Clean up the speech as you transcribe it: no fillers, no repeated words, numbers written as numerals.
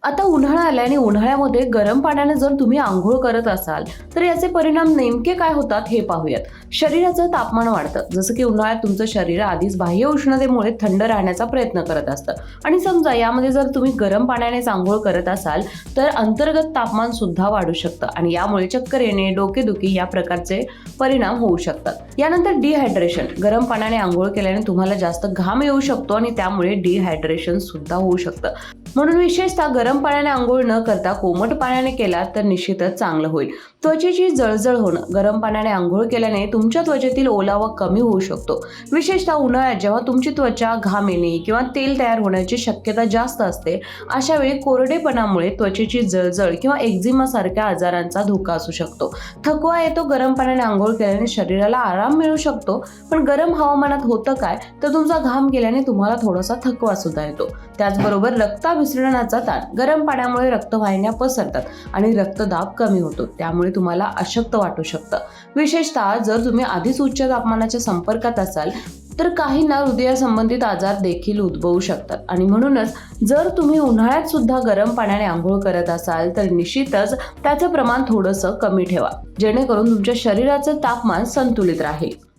आता उन्हाळा आला आणि उन्हाळ्यामध्ये गरम पाण्याने जर तुम्ही आंघोळ करत असाल तर याचे परिणाम नेमके काय होतात हे पाहूयात. शरीराचं तापमान वाढतं. जसं की उन्हाळ्यात तुमचं शरीर आधीच बाह्य उष्णतेमुळे थंड राहण्याचा प्रयत्न करत असतं आणि समजा यामध्ये जर तुम्ही गरम पाण्यानेच आंघोळ करत असाल तर अंतर्गत तापमान सुद्धा वाढू शकतं आणि यामुळे चक्कर येणे, डोकेदुखी या प्रकारचे परिणाम होऊ शकतात. यानंतर डिहायड्रेशन. गरम पाण्याने आंघोळ केल्याने तुम्हाला जास्त घाम येऊ शकतो आणि त्यामुळे डिहायड्रेशन सुद्धा होऊ शकतं. म्हणून विशेषतः गरम पाण्याने आंघोळ न करता कोमट पाण्याने केला तर निश्चितच चांगलं होईल. त्वचेची जळजळ होणं. गरम पाण्याने आंघोळ केल्याने तुमच्या त्वचेतील ओलावा कमी होऊ शकतो. विशेषतः उन्हाळ्यात जेव्हा तुमची त्वचा घाम येणे किंवा तेल तयार होण्याची शक्यता जास्त असते, अशा वेळी कोरडेपणामुळे त्वचेची जळजळ किंवा एक्झिमा सारख्या आजारांचा धोका असू शकतो. थकवा येतो. गरम पाण्याने आंघोळ केल्याने शरीराला आराम मिळू शकतो, पण गरम हवामानात होतं काय तर तुमचा घाम गेल्याने तुम्हाला थोडासा थकवा सुद्धा येतो. त्याचबरोबर रक्ताभिसरणाचा ताण. गरम पाण्यामुळे रक्तवाहिन्या पसरतात आणि रक्तदाब कमी होतो, त्यामुळे तुम्हाला अशक्त वाटू शकतं. विशेषतः जर तुम्ही आधीच उच्च तापमानाच्या संपर्कात असाल तर काहींना हृदयासंबंधित आजार देखील उद्भवू शकतात आणि म्हणूनच जर तुम्ही उन्हाळ्यात सुद्धा गरम पाण्याने आंघोळ करत असाल तर निश्चितच त्याचं प्रमाण थोडंसं कमी ठेवा, जेणेकरून तुमच्या शरीराचं तापमान संतुलित राहील.